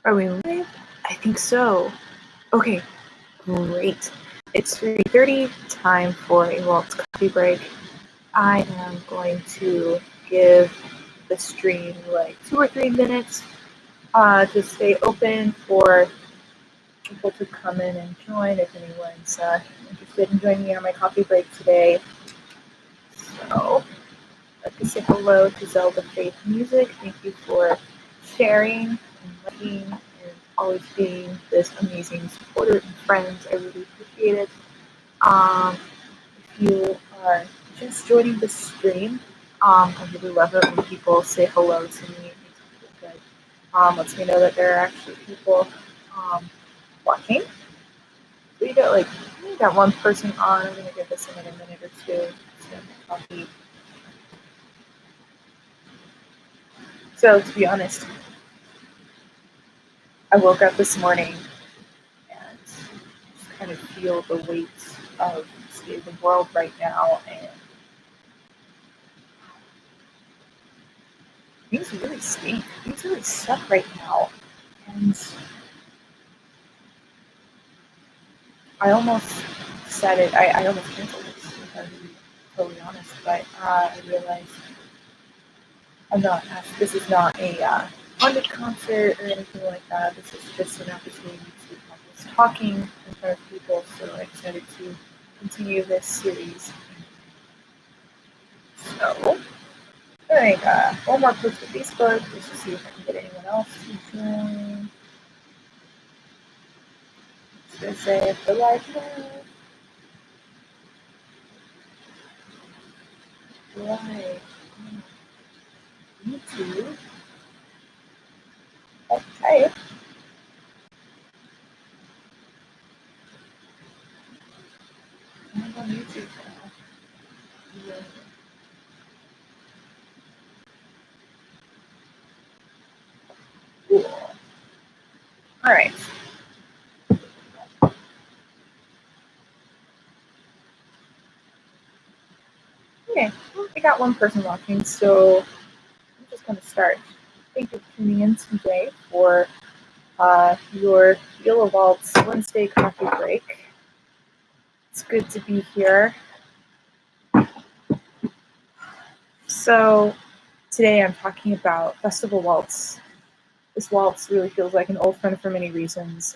Are we live? I think so. Okay, great. It's 3:30, time for a Waltz coffee break. I am going to give the stream like 2 or 3 minutes to stay open for people to come in and join if anyone's interested in joining me on my coffee break today. So, let me say hello to Zelda Faith Music. Thank you for sharing and liking and always being this amazing supporter and friends. I really appreciate it. If you are just joining the stream, I really love it when people say hello to me. It makes me feel good. Lets me know that there are actually people watching. We got one person on. I'm gonna give this another minute or two to coffee. So to be honest, I woke up this morning and just kind of feel the weight of the state of the world right now, and things really stink. Things really suck right now, and I almost decided I almost canceled this. If I'm to be totally honest, but I realized I'm not. This is not a funded concert or anything like that. This is just an opportunity to practice talking in front of people. So I decided to continue this series. So I think one more post to Facebook just to see if I can get anyone else to join. Just gonna say if the live live YouTube. Okay. I'm on YouTube now. Yeah. Cool. All right. Okay. Well, I got one person watching, so I'm just going to start. Thank you for tuning in today for your Viola Waltz Wednesday coffee break. It's good to be here. So today I'm talking about Festival Waltz. This waltz really feels like an old friend for many reasons.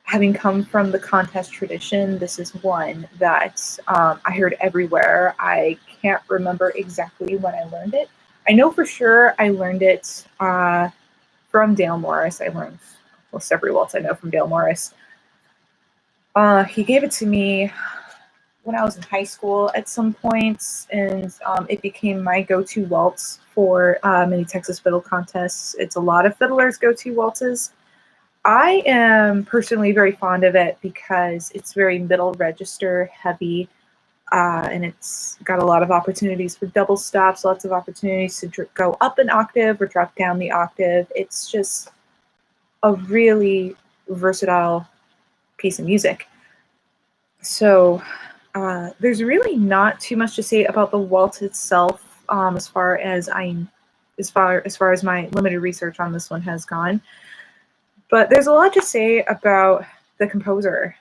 Having come from the contest tradition, this is one that I heard everywhere. I can't remember exactly when I learned it. I know for sure I learned it from Dale Morris. I learned almost every waltz I know from Dale Morris. He gave it to me when I was in high school at some point, and it became my go-to waltz for many Texas fiddle contests. It's a lot of fiddlers' go-to waltzes. I am personally very fond of it because it's very middle register heavy, and it's got a lot of opportunities for double stops, lots of opportunities to go up an octave or drop down the octave. It's just a really versatile piece of music. So there's really not too much to say about the waltz itself, as far as my limited research on this one has gone. But there's a lot to say about the composer.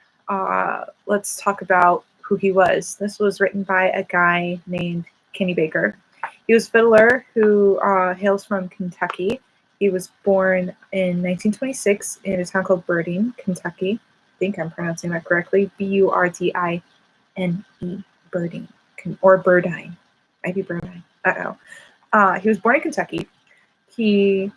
Let's talk about who he was. This was written by a guy named Kenny Baker. He was a fiddler who hails from Kentucky. He was born in 1926 in a town called Burdine, Kentucky. I think I'm pronouncing that correctly. Burdine, Burdine, or Burdine. Maybe Burdine. He was born in Kentucky. He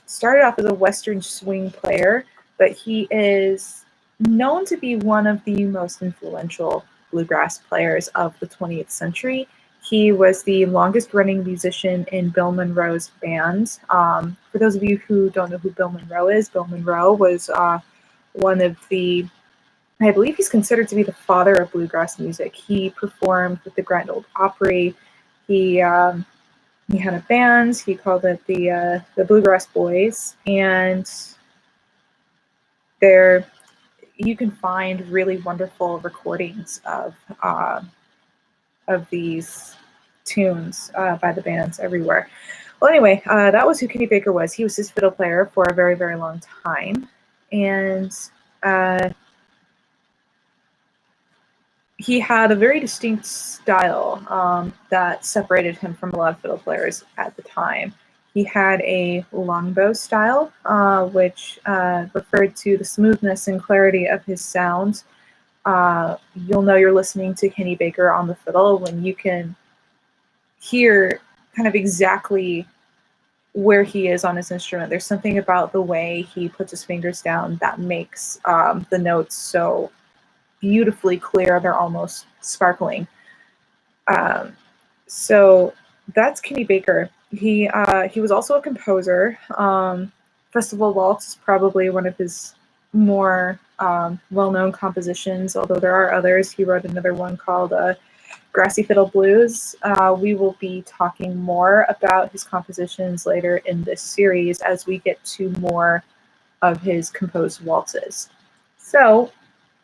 started off as a Western swing player, but he is known to be one of the most influential bluegrass players of the 20th century. He was the longest running musician in Bill Monroe's band. For those of you who don't know who Bill Monroe is, Bill Monroe was one of I believe he's considered to be the father of bluegrass music. He performed with the Grand Ole Opry. He had a band. He called it the Bluegrass Boys, and there you can find really wonderful recordings of these tunes by the bands everywhere. Well, anyway, that was who Kenny Baker was. He was his fiddle player for a very, very long time. And he had a very distinct style that separated him from a lot of fiddle players at the time. He had a longbow style, which referred to the smoothness and clarity of his sound. You'll know you're listening to Kenny Baker on the fiddle when you can hear kind of exactly where he is on his instrument. There's something about the way he puts his fingers down that makes the notes so beautifully clear. They're almost sparkling. So that's Kenny Baker. He was also a composer. Festival Waltz is probably one of his more well-known compositions, although there are others. He wrote another one called Grassy Fiddle Blues. We will be talking more about his compositions later in this series as we get to more of his composed waltzes. So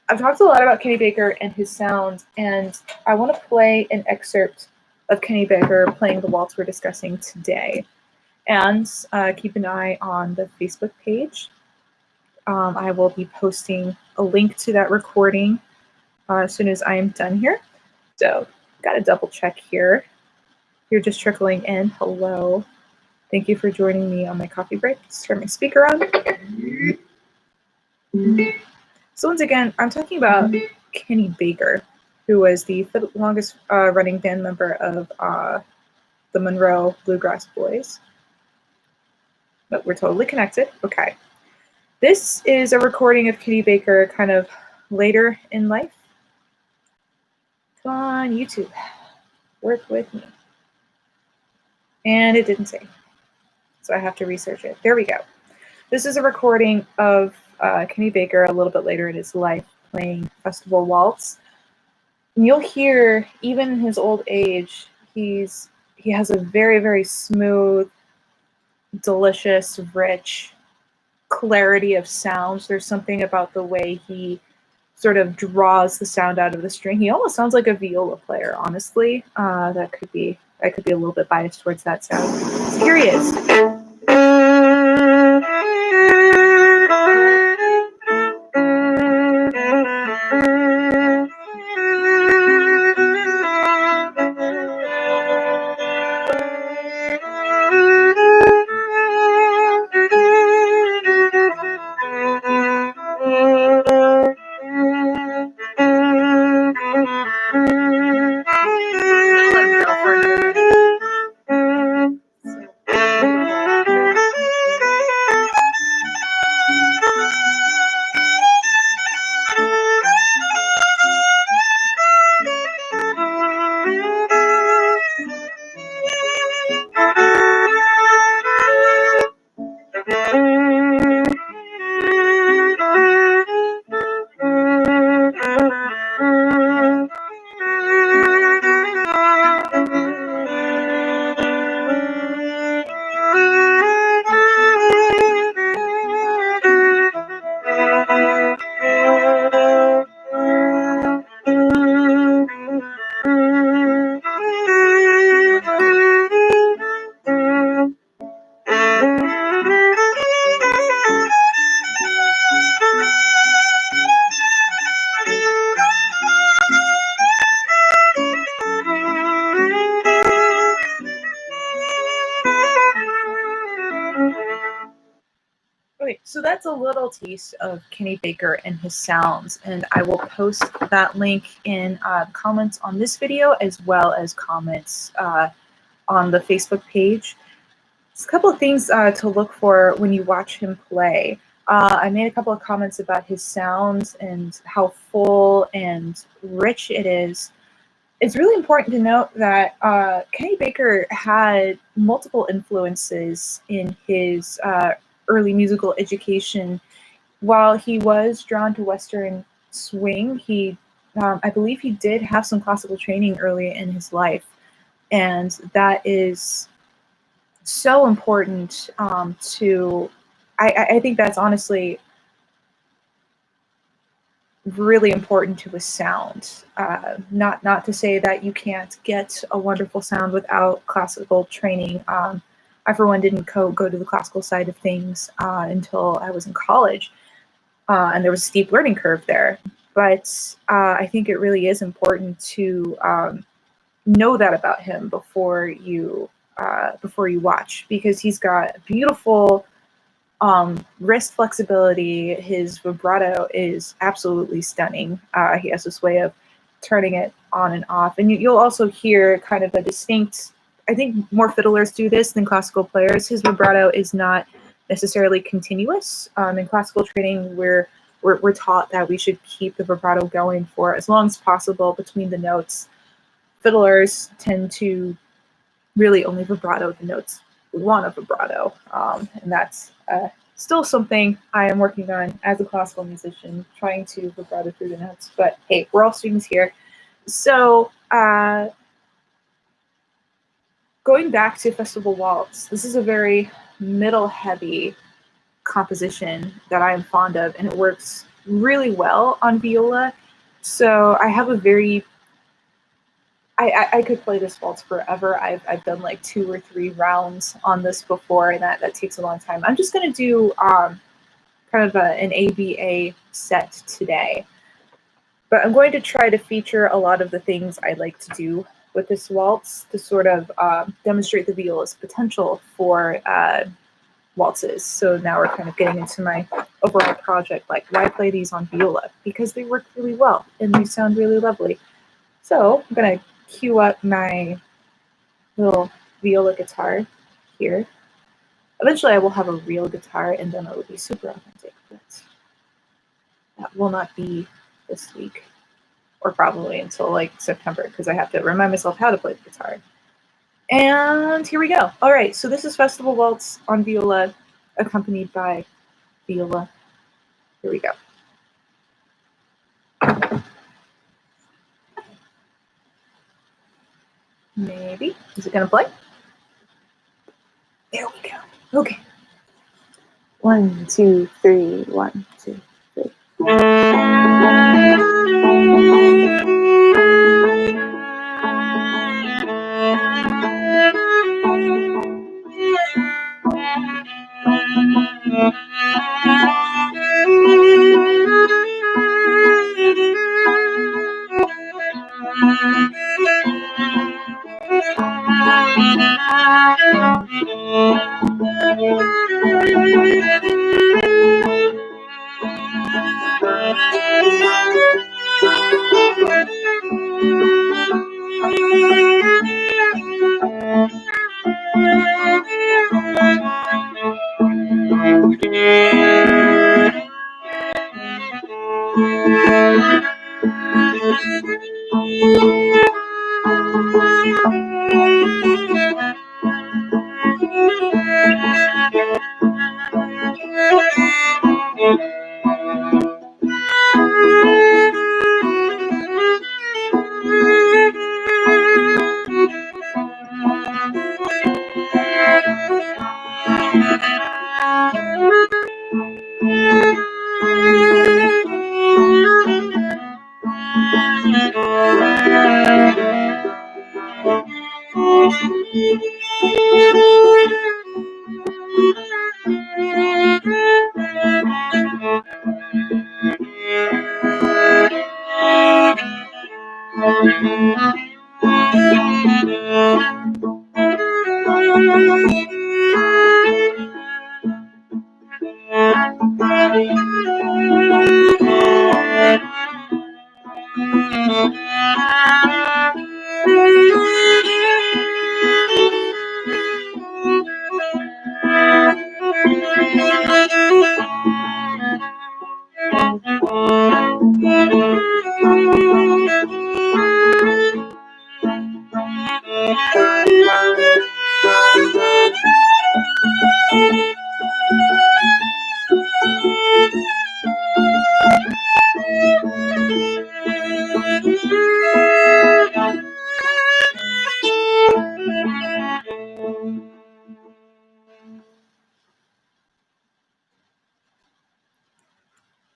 I've talked a lot about Kenny Baker and his sound, and I want to play an excerpt of Kenny Baker playing the waltz we're discussing today. And keep an eye on the Facebook page. I will be posting a link to that recording as soon as I am done here. So, got to double check here. You're just trickling in. Hello. Thank you for joining me on my coffee break. Let's turn my speaker on. So once again, I'm talking about Kenny Baker, who was the longest running band member of the Monroe Bluegrass Boys. But we're totally connected. Okay. This is a recording of Kenny Baker kind of later in life. Come on, YouTube. Work with me. And it didn't save. So I have to research it. There we go. This is a recording of Kenny Baker a little bit later in his life playing Festival Waltz. And you'll hear, even in his old age, he has a very, very smooth, delicious, rich clarity of sounds. There's something about the way he sort of draws the sound out of the string. He almost sounds like a viola player, honestly. I could be a little bit biased towards that sound. So here he is. Okay, so that's a little taste of Kenny Baker and his sounds, and I will post that link in comments on this video as well as comments on the Facebook page. There's a couple of things to look for when you watch him play. I made a couple of comments about his sounds and how full and rich it is. It's really important to note that Kenny Baker had multiple influences in his early musical education. While he was drawn to Western swing, I believe he did have some classical training early in his life, and that is so important I think that's honestly really important to his sound. Not to say that you can't get a wonderful sound without classical training. I, for one, didn't go to the classical side of things until I was in college, and there was a steep learning curve there. But I think it really is important to know that about him before you watch, because he's got beautiful wrist flexibility. His vibrato is absolutely stunning. He has this way of turning it on and off, and you'll also hear kind of a distinct. I think more fiddlers do this than classical players. His vibrato is not necessarily continuous. In classical training, we're taught that we should keep the vibrato going for as long as possible between the notes. Fiddlers tend to really only vibrato the notes we want a vibrato, and that's still something I am working on as a classical musician, trying to vibrato through the notes. But hey, we're all students here. So going back to Festival Waltz, this is a very middle-heavy composition that I am fond of, and it works really well on viola. So I have a very I could play this waltz forever. I've done like 2 or 3 rounds on this before, and that takes a long time. I'm just going to do kind of an ABA set today. But I'm going to try to feature a lot of the things I like to do with this waltz to sort of demonstrate the viola's potential for waltzes. So now we're kind of getting into my overall project, like why play these on viola? Because they work really well and they sound really lovely. So I'm going to cue up my little viola guitar here. Eventually I will have a real guitar and then it will be super authentic, but that will not be this week, or probably until like September, because I have to remind myself how to play the guitar. And here we go. All right, so this is Festival Waltz on viola, accompanied by viola. Here we go. Maybe. Is it going to play? There we go. Okay. 1, 2, 3, 1, 2, 3.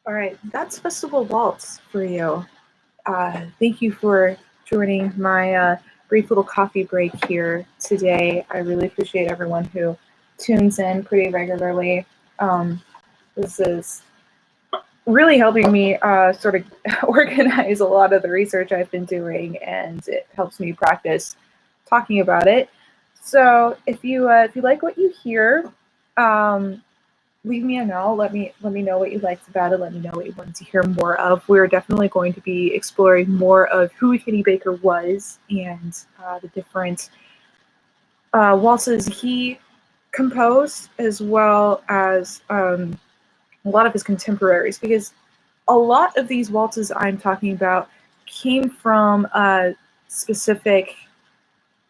All right, that's Festival Waltz for you. Thank you for joining my brief little coffee break here today. I really appreciate everyone who tunes in pretty regularly. This is really helping me sort of organize a lot of the research I've been doing, and it helps me practice talking about it. So if you like what you hear, leave me a note. Let me know what you liked about it. Let me know what you wanted to hear more of. We're definitely going to be exploring more of who Kenny Baker was and the different waltzes he composed, as well as a lot of his contemporaries, because a lot of these waltzes I'm talking about came from a specific,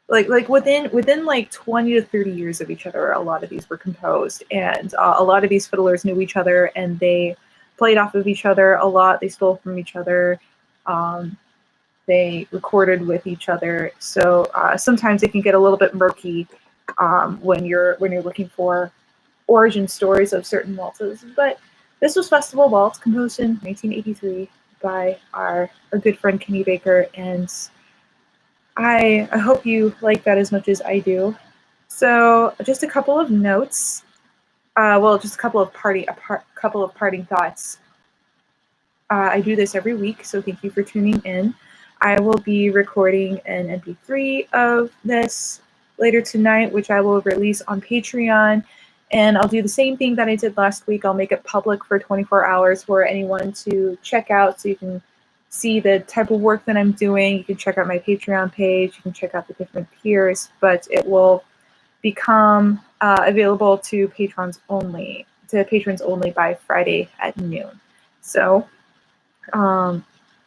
like within like 20 to 30 years of each other. A lot of these were composed, and a lot of these fiddlers knew each other, and they played off of each other a lot. They stole from each other. They recorded with each other. So sometimes it can get a little bit murky when you're looking for origin stories of certain waltzes. But this was Festival Waltz, composed in 1983 by our good friend Kenny Baker, and I hope you like that as much as I do. So just a couple of notes. Just a couple of parting thoughts. I do this every week, so thank you for tuning in. I will be recording an MP3 of this later tonight, which I will release on Patreon. And I'll do the same thing that I did last week. I'll make it public for 24 hours for anyone to check out, so you can see the type of work that I'm doing. You can check out my Patreon page. You can check out the different tiers, but it will become available to patrons only by Friday at noon. So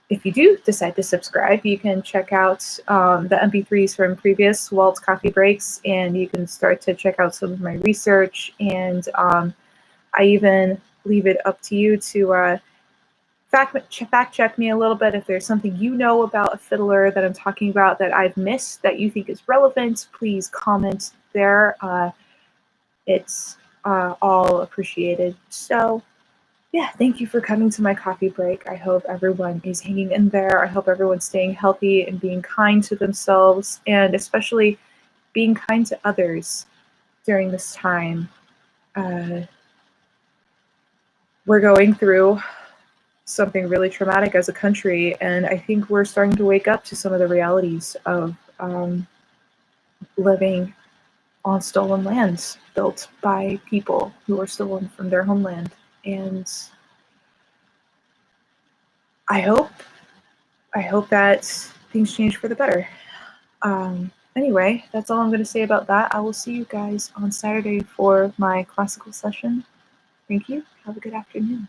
if you do decide to subscribe, you can check out the MP3s from previous Waltz coffee breaks, and you can start to check out some of my research. And I even leave it up to you to fact check me a little bit. If there's something you know about a fiddler that I'm talking about that I've missed that you think is relevant, please comment there. It's all appreciated. So yeah, thank you for coming to my coffee break. I hope everyone is hanging in there. I hope everyone's staying healthy and being kind to themselves, and especially being kind to others during this time. We're going through something really traumatic as a country, and I think we're starting to wake up to some of the realities of living on stolen lands built by people who are stolen from their homeland. And I hope that things change for the better. Anyway, that's all I'm going to say about that. I will see you guys on Saturday for my classical session. Thank you. Have a good afternoon.